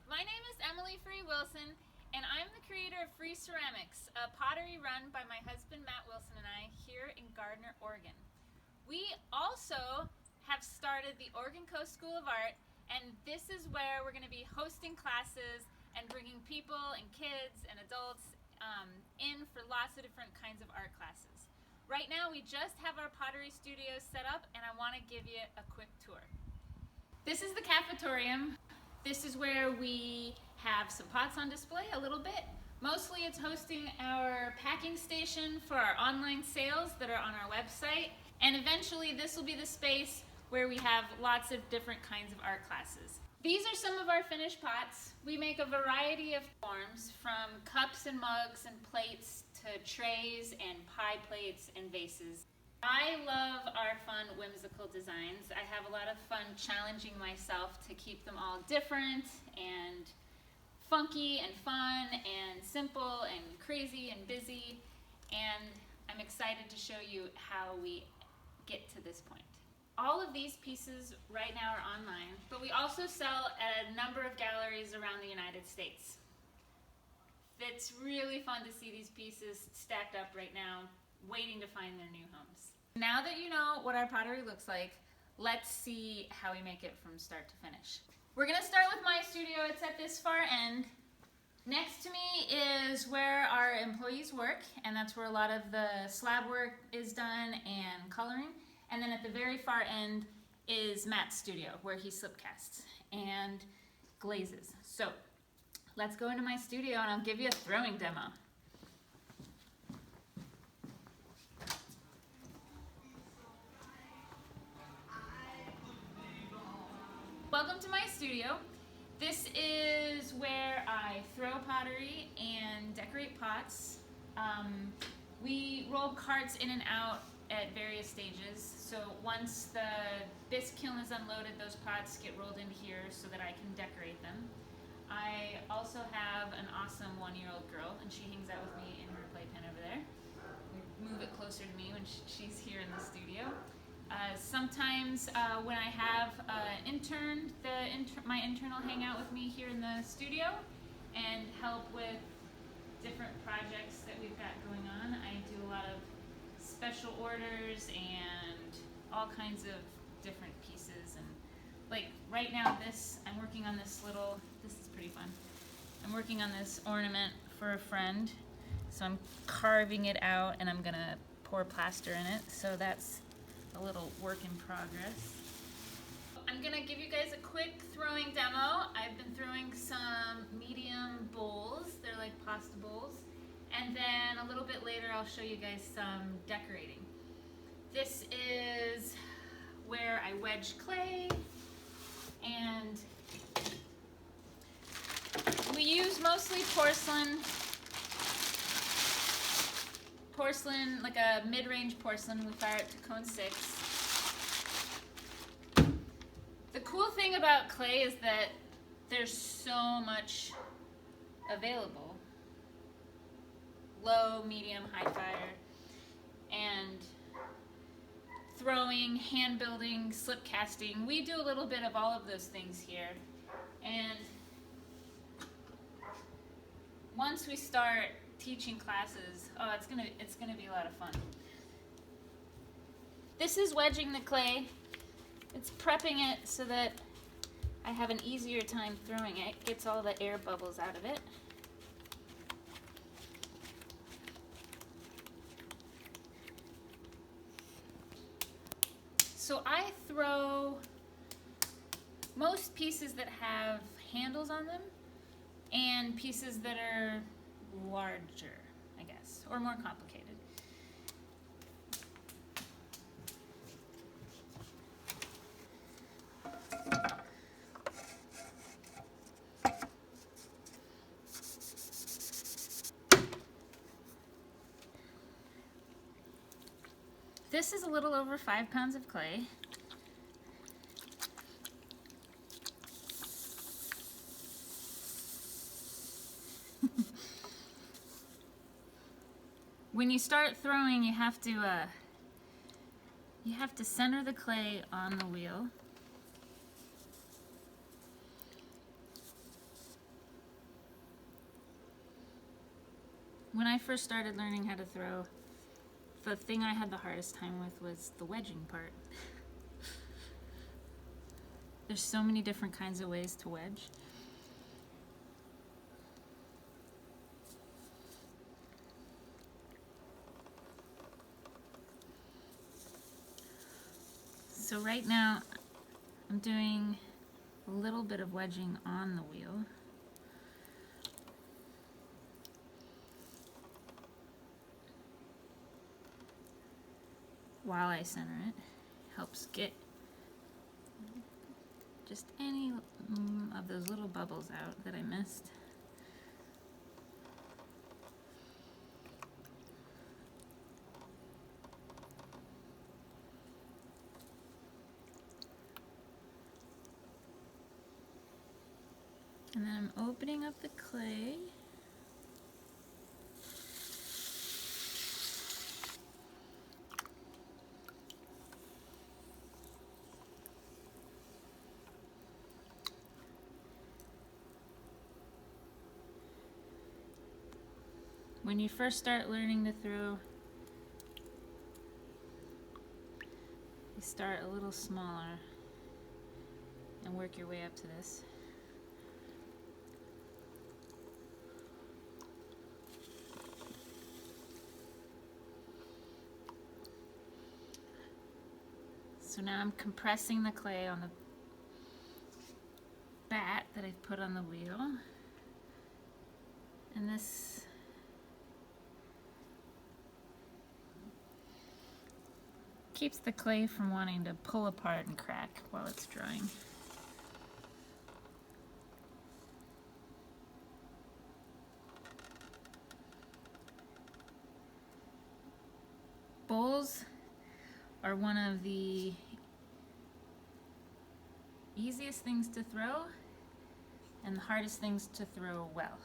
My name is Emily Free Wilson, and I'm the creator of Free Ceramics, a pottery run by my husband Matt Wilson and I here in Gardner, Oregon. We also have started the Oregon Coast School of Art, and this is where we're going to be hosting classes and bringing people and kids and adults in for lots of different kinds of art classes. Right now we just have our pottery studio set up, and I want to give you a quick tour. This is the cafetorium. This is where we have some pots on display a little bit. Mostly it's hosting our packing station for our online sales that are on our website. And eventually this will be the space where we have lots of different kinds of art classes. These are some of our finished pots. We make a variety of forms, from cups and mugs and plates to trays and pie plates and vases. I love our fun, whimsical designs. I have a lot of fun challenging myself to keep them all different and funky and fun and simple and crazy and busy. And I'm excited to show you how we get to this point. All of these pieces right now are online, but we also sell at a number of galleries around the United States. It's really fun to see these pieces stacked up right now, waiting to find their new homes. Now that you know what our pottery looks like, let's see how we make it from start to finish. We're gonna start with my studio. It's at this far end. Next to me is where our employees work, and that's where a lot of the slab work is done and coloring. And then at the very far end is Matt's studio, where he slipcasts and glazes. So let's go into my studio and I'll give you a throwing demo. Welcome to my studio. This is where I throw pottery and decorate pots. We roll carts in and out at various stages. So once the bisque kiln is unloaded, those pots get rolled into here so that I can decorate them. I also have an awesome 1-year-old girl, and she hangs out with me in her playpen over there. We move it closer to me when she's here in the studio. Sometimes when I have an intern, my intern will hang out with me here in the studio and help with different projects that we've got going on. I do a lot of special orders and all kinds of different pieces. And like right now, I'm working on this is pretty fun. I'm working on this ornament for a friend. So I'm carving it out and I'm gonna pour plaster in it. So that's a little work in progress. I'm gonna give you guys a quick throwing demo. I've been throwing some medium bowls. They're like pasta bowls. And then a little bit later I'll show you guys some decorating. This is where I wedge clay, and we use mostly porcelain, like a mid-range porcelain. We fire it to cone 6. The cool thing about clay is that there's so much available. Low, medium, high fire, and throwing, hand building, slip casting. We do a little bit of all of those things here. And once we start teaching classes, it's gonna be a lot of fun. This is wedging the clay. It's prepping it so that I have an easier time throwing it. Gets all the air bubbles out of it. So I throw most pieces that have handles on them and pieces that are larger, I guess, or more complicated. This is a little over 5 pounds of clay. When you start throwing, you have to center the clay on the wheel. When I first started learning how to throw, the thing I had the hardest time with was the wedging part. There's so many different kinds of ways to wedge. So right now I'm doing a little bit of wedging on the wheel. While I center it, helps get just any of those little bubbles out that I missed. And then I'm opening up the clay. When you first start learning to throw, you start a little smaller and work your way up to this. So now I'm compressing the clay on the bat that I've put on the wheel. And this keeps the clay from wanting to pull apart and crack while it's drying. Bowls are one of the easiest things to throw and the hardest things to throw well.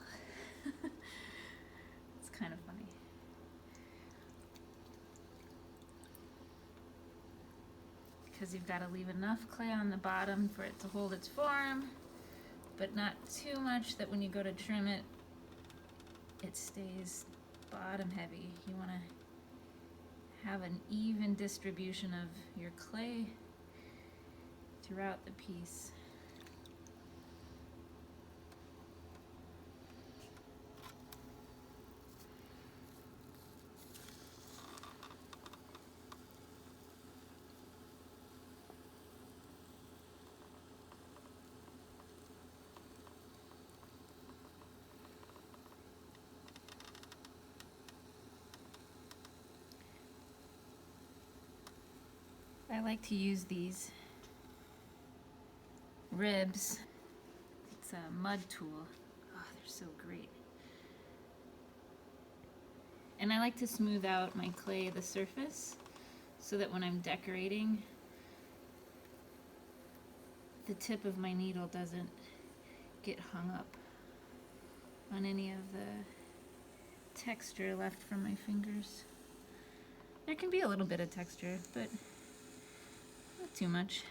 It's kind of funny. Because you've got to leave enough clay on the bottom for it to hold its form, but not too much that when you go to trim it, it stays bottom heavy. You want to have an even distribution of your clay throughout the piece. I like to use these ribs. It's a mud tool. Oh, they're so great. And I like to smooth out my clay, the surface, so that when I'm decorating, the tip of my needle doesn't get hung up on any of the texture left from my fingers. There can be a little bit of texture, but not too much.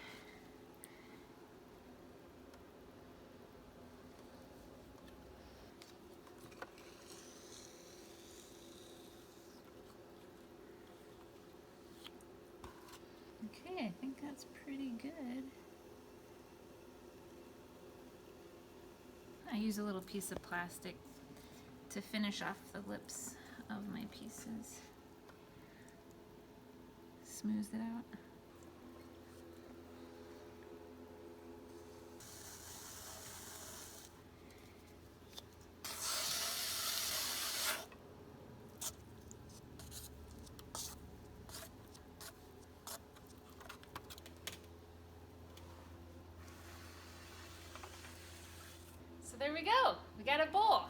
Okay, I think that's pretty good. I use a little piece of plastic to finish off the lips of my pieces. Smooth it out. So there we go. We got a bowl.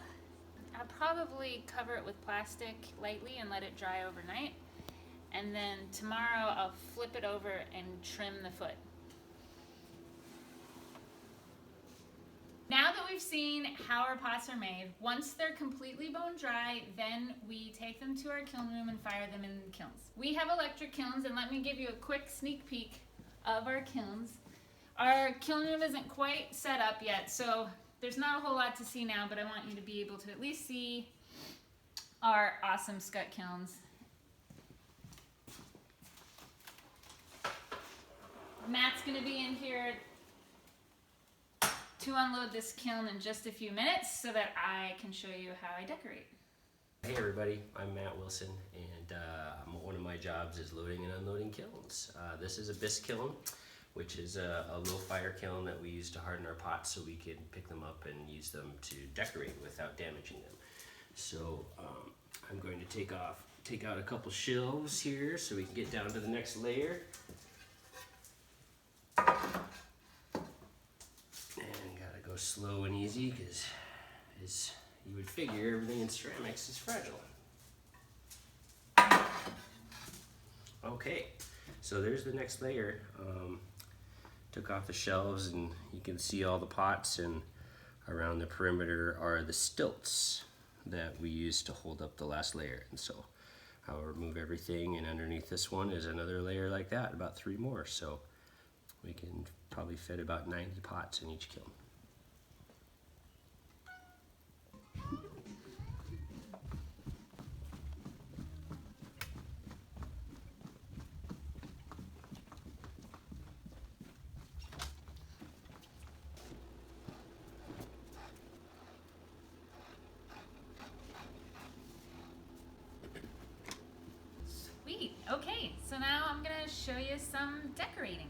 I'll probably cover it with plastic lightly and let it dry overnight. And then tomorrow I'll flip it over and trim the foot. Now that we've seen how our pots are made, once they're completely bone dry, then we take them to our kiln room and fire them in the kilns. We have electric kilns, and let me give you a quick sneak peek of our kilns. Our kiln room isn't quite set up yet, so there's not a whole lot to see now, but I want you to be able to at least see our awesome scut kilns. Matt's gonna be in here to unload this kiln in just a few minutes so that I can show you how I decorate. Hey everybody, I'm Matt Wilson, and one of my jobs is loading and unloading kilns. This is a bisque kiln, which is a low fire kiln that we use to harden our pots so we can pick them up and use them to decorate without damaging them. So I'm going to take out a couple shelves here so we can get down to the next layer. And gotta go slow and easy because, as you would figure, everything in ceramics is fragile. Okay, so there's the next layer. Took off the shelves and you can see all the pots, and around the perimeter are the stilts that we use to hold up the last layer. And so I'll remove everything, and underneath this one is another layer like that, about 3 more. So we can probably fit about 90 pots in each kiln. Sweet. Okay, so now I'm gonna show you some decorating.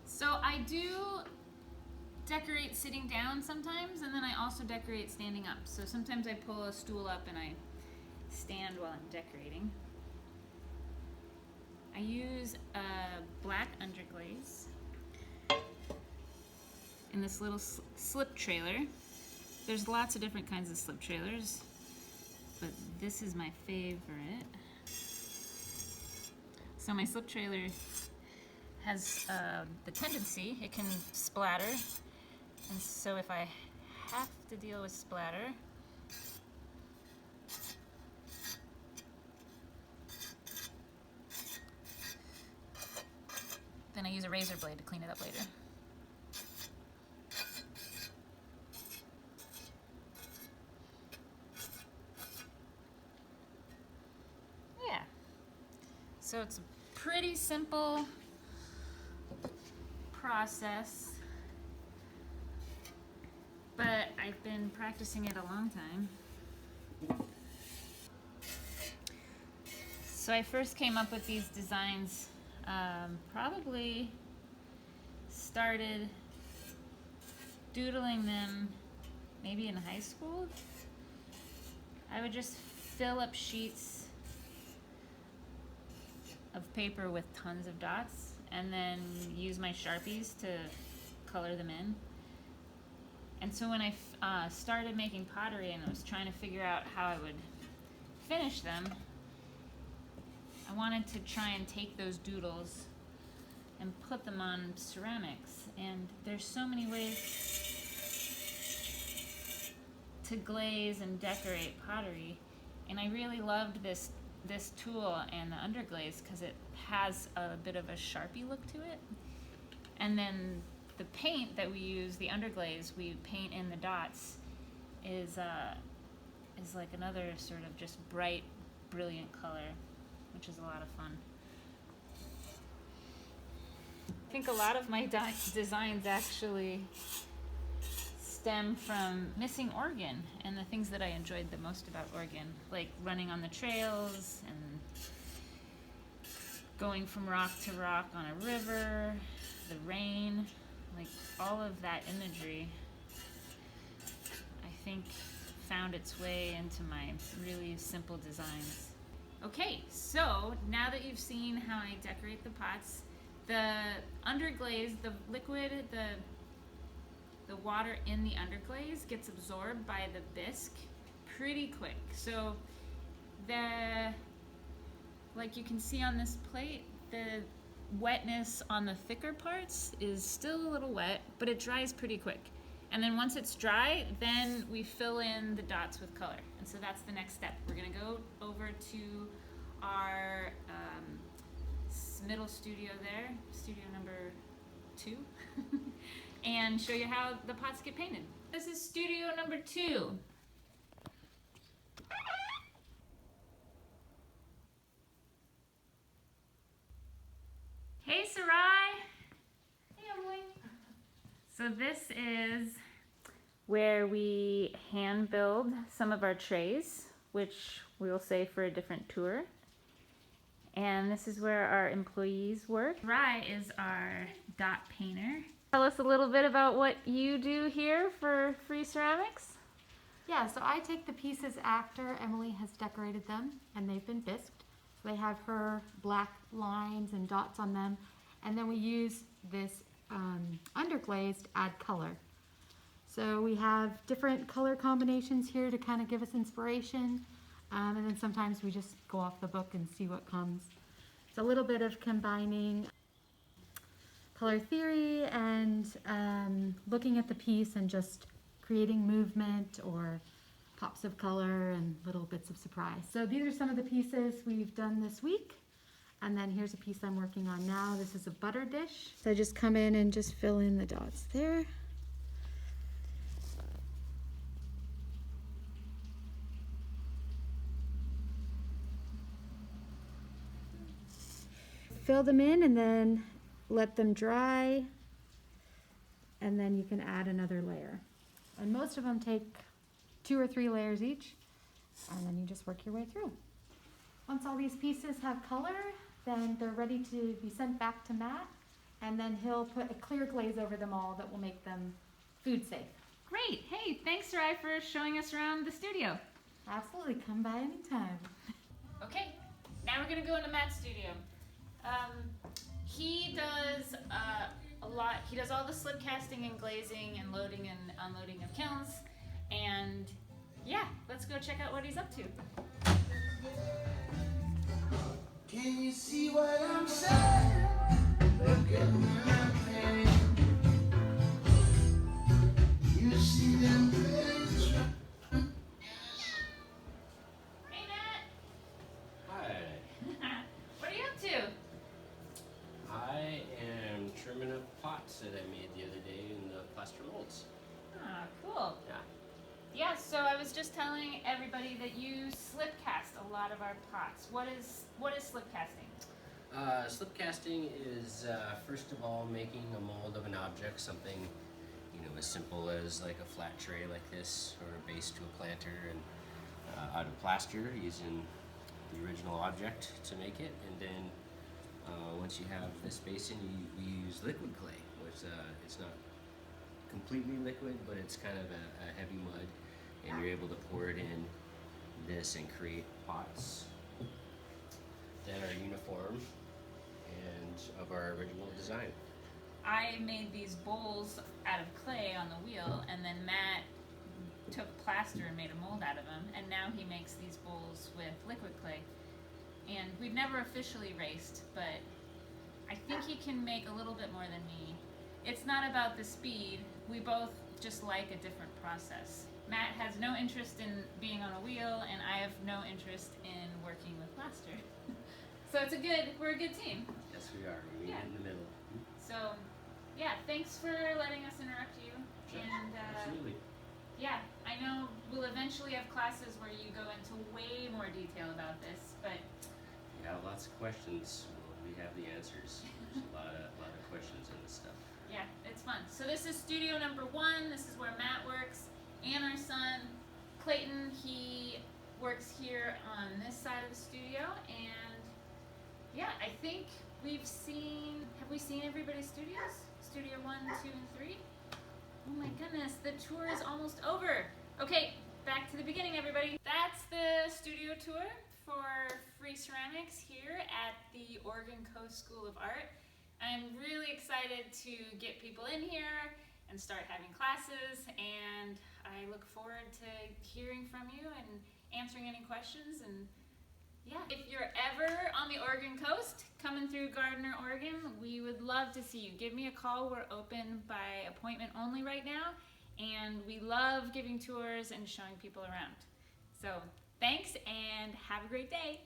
So I do decorate sitting down sometimes, and then I also decorate standing up. So sometimes I pull a stool up and I stand while I'm decorating. I use a black underglaze in this little slip trailer. There's lots of different kinds of slip trailers, but this is my favorite. So my slip trailer has the tendency, it can splatter, and so if I have to deal with splatter, then I use a razor blade to clean it up later. Yeah, so it's a pretty simple process, but I've been practicing it a long time. So I first came up with these designs, probably started doodling them maybe in high school. I would just fill up sheets of paper with tons of dots and then use my Sharpies to color them in. And so when I started making pottery and I was trying to figure out how I would finish them, I wanted to try and take those doodles and put them on ceramics. And there's so many ways to glaze and decorate pottery. And I really loved this tool and the underglaze because it has a bit of a Sharpie look to it. And then the paint that we use, the underglaze, we paint in the dots, is like another sort of just bright, brilliant color, which is a lot of fun. I think a lot of my designs actually stem from missing Oregon and the things that I enjoyed the most about Oregon, like running on the trails and going from rock to rock on a river, the rain, like all of that imagery, I think found its way into my really simple designs. Okay, so now that you've seen how I decorate the pots, the underglaze, the liquid, the water in the underglaze gets absorbed by the bisque pretty quick. So like you can see on this plate, the wetness on the thicker parts is still a little wet, but it dries pretty quick. And then once it's dry, then we fill in the dots with color. And so that's the next step. We're gonna go over to our middle studio there, studio number 2. and show you how the pots get painted. This is studio number 2. Hey Sarai! Hey Emily! So this is where we hand build some of our trays, which we will save for a different tour. And this is where our employees work. Sarai is our dot painter. Tell us a little bit about what you do here for Free Ceramics. Yeah, so I take the pieces after Emily has decorated them and they've been bisked. So they have her black lines and dots on them. And then we use this underglaze to add color. So we have different color combinations here to kind of give us inspiration. And then sometimes we just go off the book and see what comes. It's a little bit of combining color theory and looking at the piece and just creating movement or pops of color and little bits of surprise. So these are some of the pieces we've done this week. And then here's a piece I'm working on now. This is a butter dish. So I just come in and just fill in the dots there. Fill them in and then let them dry, and then you can add another layer. And most of them take 2 or 3 layers each, and then you just work your way through. Once all these pieces have color, then they're ready to be sent back to Matt, and then he'll put a clear glaze over them all that will make them food safe. Great! Hey, thanks Sarai for showing us around the studio. Absolutely, come by anytime. Okay, now we're gonna go into Matt's studio. He does a lot. He does all the slip casting and glazing and loading and unloading of kilns. And yeah, let's go check out what he's up to. Can you see what I'm saying? Look at my pain. You see them things. Hey Matt! Hi. What are you up to? I am trimming up pots that I made the other day in the plaster molds. Ah, cool. Yeah. Yeah, so I was just telling everybody that you slip cast a lot of our pots. What is slip casting? Slip casting is first of all making a mold of an object, something as simple as like a flat tray like this, or a base to a planter, and out of plaster using the original object to make it, and then once you have this basin, we use liquid clay, which it's not completely liquid, but it's kind of a heavy mud, and you're able to pour it in this and create pots that are uniform and of our original design. I made these bowls out of clay on the wheel, and then Matt took plaster and made a mold out of them, and now he makes these bowls with liquid clay. And we've never officially raced, but I think he can make a little bit more than me. It's not about the speed. We both just like a different process. Matt has no interest in being on a wheel, and I have no interest in working with plaster. So we're a good team. Yes, we are. We meet Yeah. in the middle. So, yeah, thanks for letting us interrupt you. Sure. And Absolutely. yeah, I know we'll eventually have classes where you go into way more detail about this, but You have lots of questions. We have the answers. There's a lot of questions in this stuff. yeah, it's fun. So this is studio number 1. This is where Matt works, and our son Clayton. He works here on this side of the studio, and yeah, I think have we seen everybody's studios? Studio 1, 2, and 3? Oh my goodness, the tour is almost over. Okay, back to the beginning, everybody. That's the studio tour for Free Ceramics here at the Oregon Coast School of Art. I'm really excited to get people in here and start having classes, and I look forward to hearing from you and answering any questions. And yeah, if you're ever on the Oregon coast coming through Gardner, Oregon, we would love to see you. Give me a call. We're open by appointment only right now, and we love giving tours and showing people around. So thanks, and have a great day.